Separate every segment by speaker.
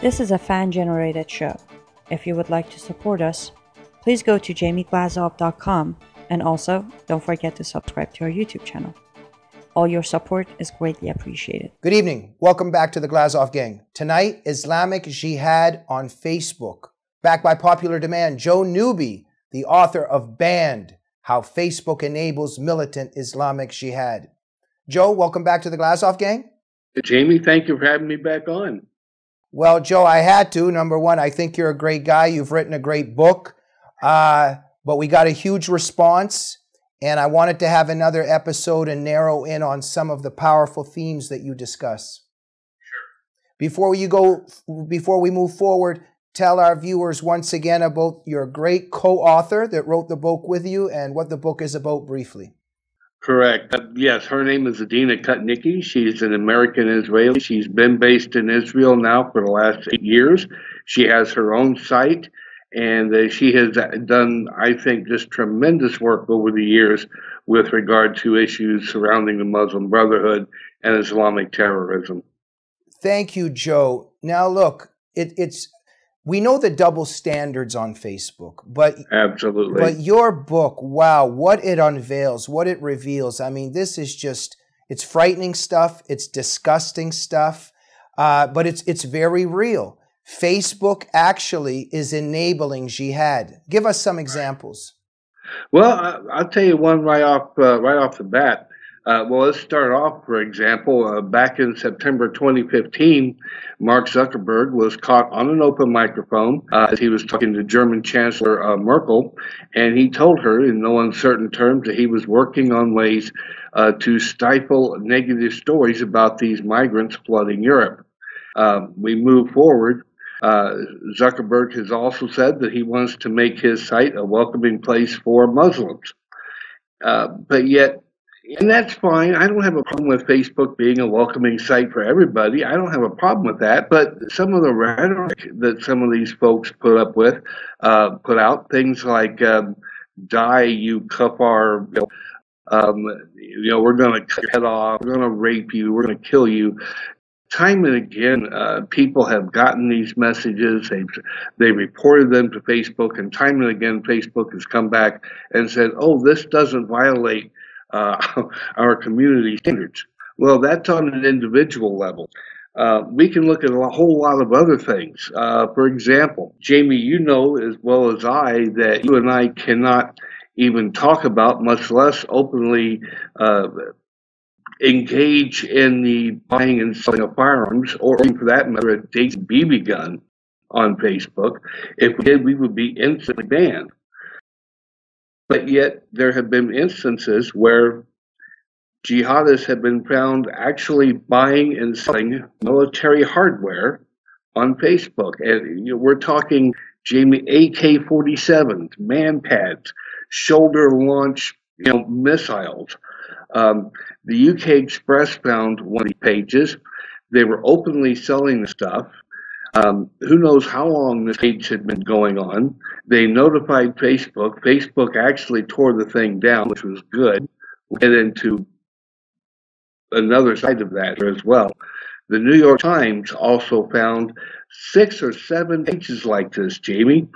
Speaker 1: This is a fan-generated show. If you would like to support us, please go to jamieglazov.com, and also don't forget to subscribe to our YouTube channel. All your support is greatly appreciated.
Speaker 2: Good evening. Welcome back to the Glazov Gang. Tonight, Islamic Jihad on Facebook. Backed by popular demand, Joe Newby, the author of Banned: How Facebook Enables Militant Islamic Jihad. Joe, welcome back to the Glazov Gang.
Speaker 3: Jamie, thank you for having me back on.
Speaker 2: Well, Joe, I had to. Number one, I think you're a great guy. You've written a great book, but we got a huge response, and I wanted to have another episode and narrow in on some of the powerful themes that you discuss. Sure. Before we move forward, tell our viewers once again about your great co-author that wrote the book with you and what the book is about briefly.
Speaker 3: Correct. Yes, her name is Adina Kutnicki. She's an American Israeli. She's been based in Israel now for the last 8 years. She has her own site, and she has done, I think, just tremendous work over the years with regard to issues surrounding the Muslim Brotherhood and Islamic terrorism.
Speaker 2: Thank you, Joe. Now, look, we know the double standards on Facebook, but
Speaker 3: absolutely.
Speaker 2: But your book, wow, what it unveils, what it reveals. I mean, this is just, it's frightening stuff. It's disgusting stuff, but it's very real. Facebook actually is enabling jihad. Give us some examples.
Speaker 3: Well, I'll tell you one right off the bat. Well, let's start off, for example, back in September 2015, Mark Zuckerberg was caught on an open microphone as he was talking to German Chancellor Merkel, and he told her in no uncertain terms that he was working on ways to stifle negative stories about these migrants flooding Europe. We move forward. Zuckerberg has also said that he wants to make his site a welcoming place for Muslims. But yet, and that's fine. I don't have a problem with Facebook being a welcoming site for everybody. I don't have a problem with that. But some of the rhetoric that some of these folks put out, things like "die, you kafar," we're going to cut your head off, we're going to rape you, we're going to kill you. Time and again, people have gotten these messages. They reported them to Facebook, and time and again, Facebook has come back and said, "Oh, this doesn't violate our community standards." Well, that's on an individual level. We can look at a whole lot of other things. For example, Jamie, you know as well as I that you and I cannot even talk about, much less openly engage in the buying and selling of firearms, or for that matter, a Daisy BB gun on Facebook. If we did, we would be instantly banned. But yet, there have been instances where jihadists have been found actually buying and selling military hardware on Facebook. And we're talking, Jamie, AK-47s, manpads, shoulder-launch missiles. The UK Express found one of these pages. They were openly selling the stuff. Who knows how long this page had been going on. They notified Facebook. Facebook actually tore the thing down, which was good. We'll get into another side of that as well. The New York Times also found 6 or 7 pages like this, Jamie,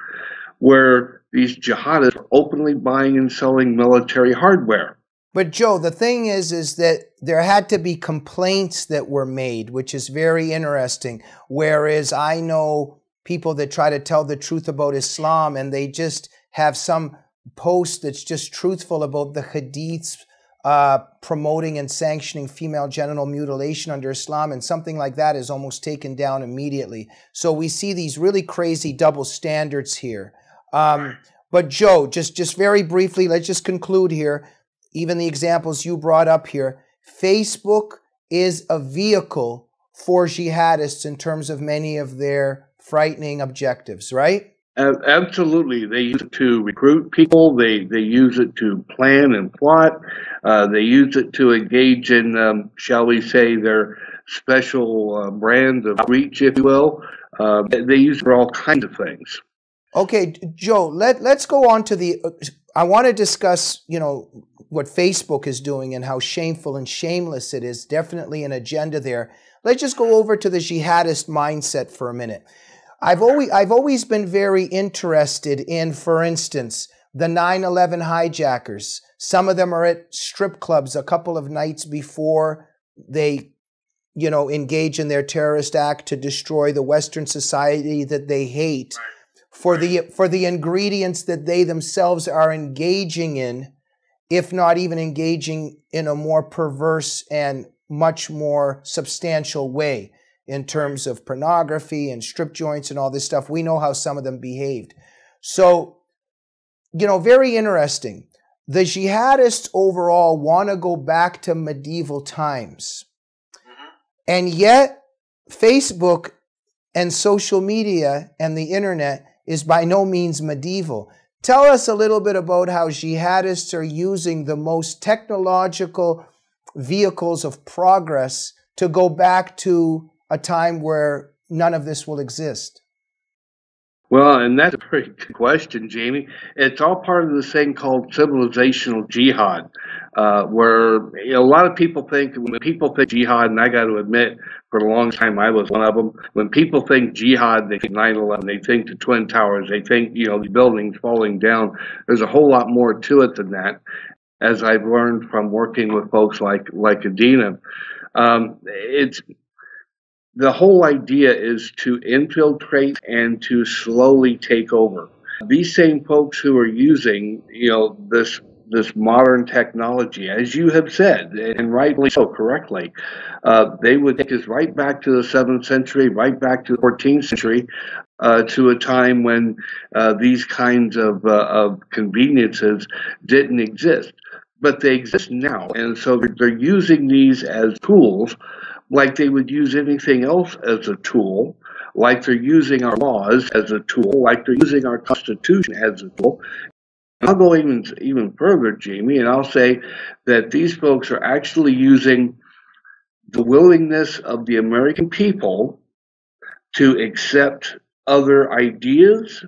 Speaker 3: where these jihadists are openly buying and selling military hardware.
Speaker 2: But Joe, the thing is that there had to be complaints that were made, which is very interesting. Whereas I know people that try to tell the truth about Islam and they just have some post that's just truthful about the hadiths promoting and sanctioning female genital mutilation under Islam, and something like that is almost taken down immediately. So we see these really crazy double standards here. But Joe, just very briefly, let's just conclude here. Even the examples you brought up here, Facebook is a vehicle for jihadists in terms of many of their frightening objectives, right?
Speaker 3: Absolutely. They use it to recruit people. They use it to plan and plot. They use it to engage in, shall we say, their special brand of reach, if you will. They use it for all kinds of things.
Speaker 2: Okay, Joe, let's go on to the, I want to discuss, what Facebook is doing and how shameful and shameless it is. Definitely an agenda there. let's just go over to the jihadist mindset for a minute. I've always been very interested in, for instance, the 9/11 hijackers. Some of them are at strip clubs a couple of nights before they, engage in their terrorist act to destroy the Western society that they hate, for the ingredients that they themselves are engaging in, if not even engaging in a more perverse and much more substantial way in terms of pornography and strip joints and all this stuff. We know how some of them behaved. So, very interesting. The jihadists overall want to go back to medieval times. And yet, Facebook and social media and the internet is by no means medieval. Tell us a little bit about how jihadists are using the most technological vehicles of progress to go back to a time where none of this will exist.
Speaker 3: Well, and that's a very good question, Jamie. It's all part of this thing called civilizational jihad, where a lot of people think, when people think jihad, and I got to admit, for a long time I was one of them, when people think jihad, they think 9/11, they think the Twin Towers, they think, the buildings falling down. There's a whole lot more to it than that, as I've learned from working with folks like Adina. The whole idea is to infiltrate and to slowly take over. These same folks who are using, this modern technology, as you have said, and rightly so, correctly, they would take us right back to the 7th century, right back to the 14th century, to a time when these kinds of conveniences didn't exist. But they exist now, and so they're using these as tools, like they would use anything else as a tool, like they're using our laws as a tool, like they're using our Constitution as a tool. And I'll go even further, Jamie, and I'll say that these folks are actually using the willingness of the American people to accept other ideas,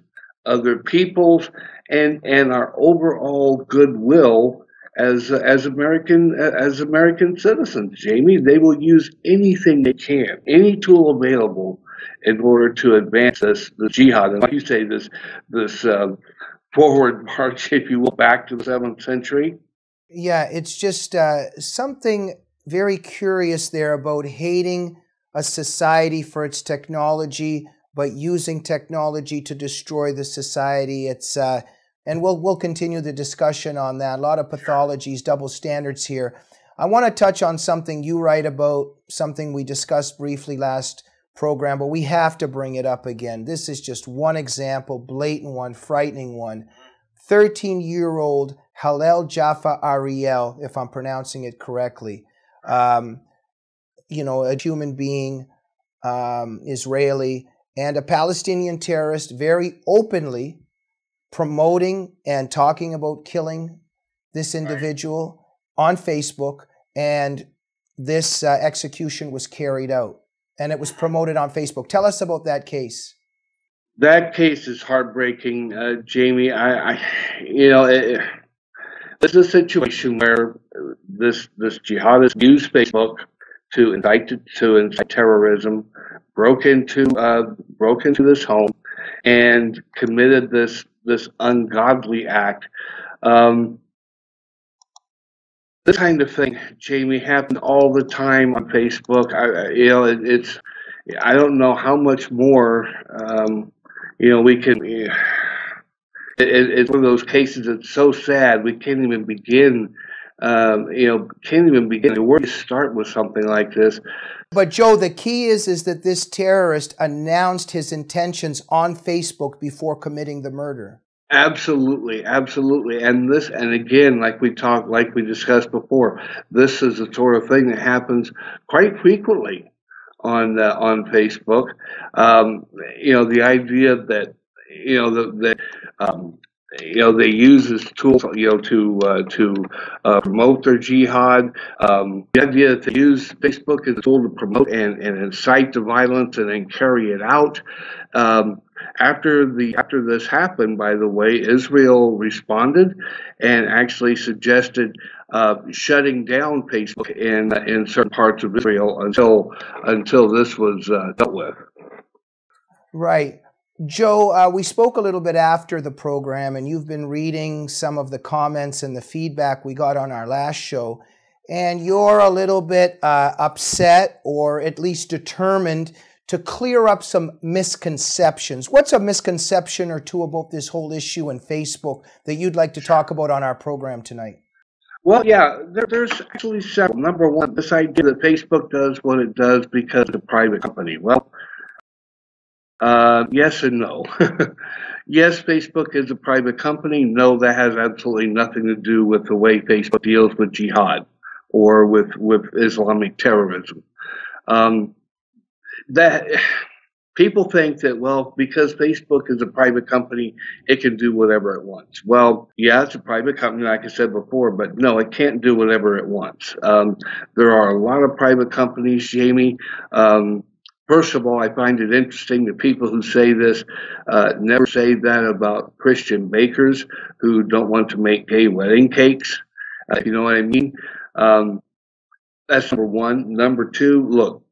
Speaker 3: other peoples, and our overall goodwill as American citizens, Jamie. They will use anything they can, any tool available, in order to advance this jihad, and like you say, this forward march, if you will, back to the 7th century.
Speaker 2: Yeah, it's just something very curious there about hating a society for its technology, but using technology to destroy the society. It's and we'll continue the discussion on that. A lot of pathologies, double standards here. I want to touch on something you write about, something we discussed briefly last program, but we have to bring it up again. This is just one example, blatant one, frightening one. 13-year-old Halel Jaffa Ariel, if I'm pronouncing it correctly, a human being, Israeli, and a Palestinian terrorist, very openly promoting and talking about killing this individual on Facebook, and this execution was carried out, and it was promoted on Facebook. Tell us about that case.
Speaker 3: That case is heartbreaking, Jamie. This is a situation where this jihadist used Facebook to incite terrorism, broke into this home, and committed this ungodly act. This kind of thing, Jamie, happens all the time on Facebook. I don't know how much more we can. It's one of those cases that's so sad we can't even begin. Where do you start with something like this?
Speaker 2: But Joe, the key is that this terrorist announced his intentions on Facebook before committing the murder.
Speaker 3: Absolutely, absolutely. And again, like we discussed before, this is the sort of thing that happens quite frequently on Facebook. The idea that they use this tool, to promote their jihad. The idea that they use Facebook as a tool to promote and incite the violence and then carry it out. After this happened, by the way, Israel responded and actually suggested shutting down Facebook in certain parts of Israel until this was dealt with.
Speaker 2: Right. Joe, we spoke a little bit after the program, and you've been reading some of the comments and the feedback we got on our last show, and you're a little bit upset, or at least determined to clear up some misconceptions. What's a misconception or two about this whole issue in Facebook that you'd like to talk about on our program tonight?
Speaker 3: Well, yeah, there's actually several. Number one, this idea that Facebook does what it does because it's a private company. Well, yes and no. Yes, Facebook is a private company. No, that has absolutely nothing to do with the way Facebook deals with jihad or with Islamic terrorism. That people think that, well, because Facebook is a private company, it can do whatever it wants. Well, yeah, it's a private company, like I said before, but no, it can't do whatever it wants. There are a lot of private companies, Jamie. First of all, I find it interesting that people who say this never say that about Christian bakers who don't want to make gay wedding cakes. You know what I mean? That's number one. Number two, look,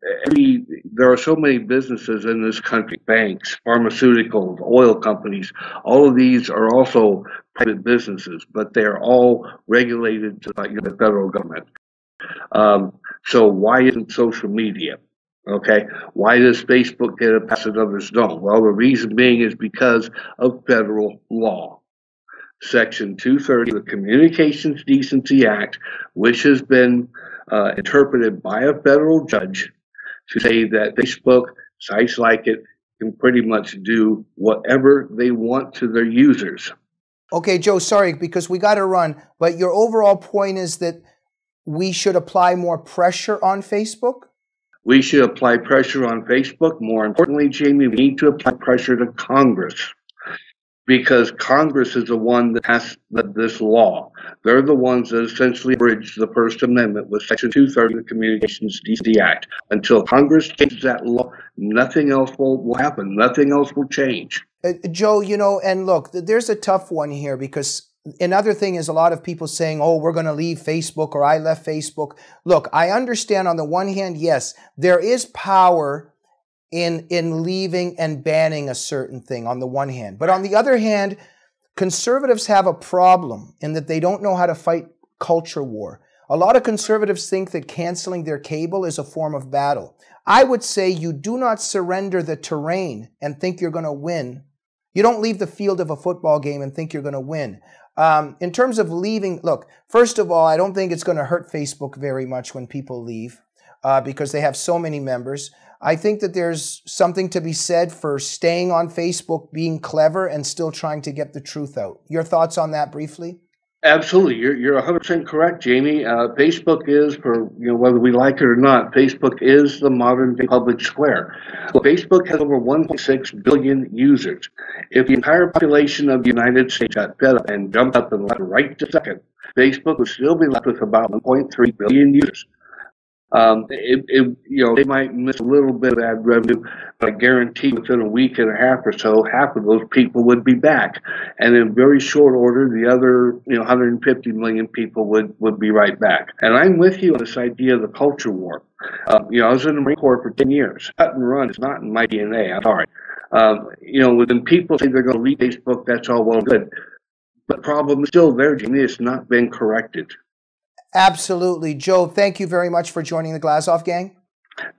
Speaker 3: there are so many businesses in this country, banks, pharmaceuticals, oil companies. All of these are also private businesses, but they are all regulated by the federal government. So why isn't social media? Okay, why does Facebook get a pass and others don't? Well, the reason being is because of federal law. Section 230 of the Communications Decency Act, which has been interpreted by a federal judge to say that Facebook, sites like it, can pretty much do whatever they want to their users.
Speaker 2: Okay, Joe, sorry, because we got to run, but your overall point is that we should apply more pressure on Facebook?
Speaker 3: We should apply pressure on Facebook. More importantly, Jamie, we need to apply pressure to Congress, because Congress is the one that has this law. They're the ones that essentially bridged the First Amendment with Section 230 of the Communications Decency Act. Until Congress changes that law, nothing else will happen. Nothing else will change.
Speaker 2: Joe, you know, and look, there's a tough one here, because another thing is a lot of people saying, oh, we're going to leave Facebook, or I left Facebook. Look, I understand on the one hand, yes, there is power in leaving and banning a certain thing on the one hand. But on the other hand, conservatives have a problem in that they don't know how to fight culture war. A lot of conservatives think that canceling their cable is a form of battle. I would say you do not surrender the terrain and think you're going to win. You don't leave the field of a football game and think you're going to win. In terms of leaving, look, first of all, I don't think it's going to hurt Facebook very much when people leave because they have so many members. I think that there's something to be said for staying on Facebook, being clever, and still trying to get the truth out. Your thoughts on that briefly?
Speaker 3: Absolutely. You're 100% correct, Jamie. Facebook is, for whether we like it or not, Facebook is the modern day public square. Well, Facebook has over 1.6 billion users. If the entire population of the United States got fed up and jumped up and left right this second, Facebook would still be left with about 1.3 billion users. They might miss a little bit of ad revenue, but I guarantee within a week and a half or so, half of those people would be back. And in very short order, the other 150 million people would be right back. And I'm with you on this idea of the culture war. I was in the Marine Corps for 10 years. Cut and run is not in my DNA. I'm sorry. When people say they're going to leave Facebook, that's all well and good. But the problem is still there, Jimmy. It's not been corrected.
Speaker 2: Absolutely. Joe, thank you very much for joining the Glazov Gang.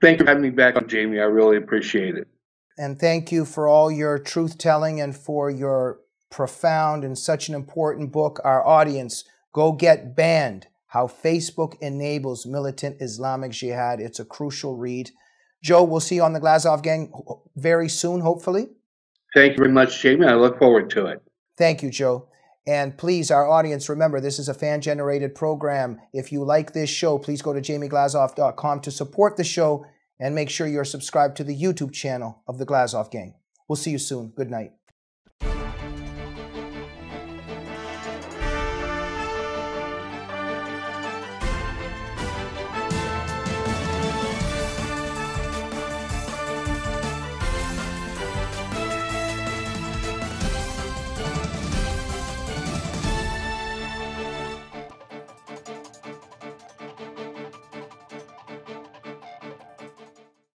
Speaker 3: Thank you for having me back on, Jamie. I really appreciate it.
Speaker 2: And thank you for all your truth-telling and for your profound and such an important book. Our audience, go get Banned, How Facebook Enables Militant Islamic Jihad. It's a crucial read. Joe, we'll see you on the Glazov Gang very soon, hopefully.
Speaker 3: Thank you very much, Jamie. I look forward to it.
Speaker 2: Thank you, Joe. And please, our audience, remember, this is a fan-generated program. If you like this show, please go to jamieglazoff.com to support the show and make sure you're subscribed to the YouTube channel of the Glazov Gang. We'll see you soon. Good night.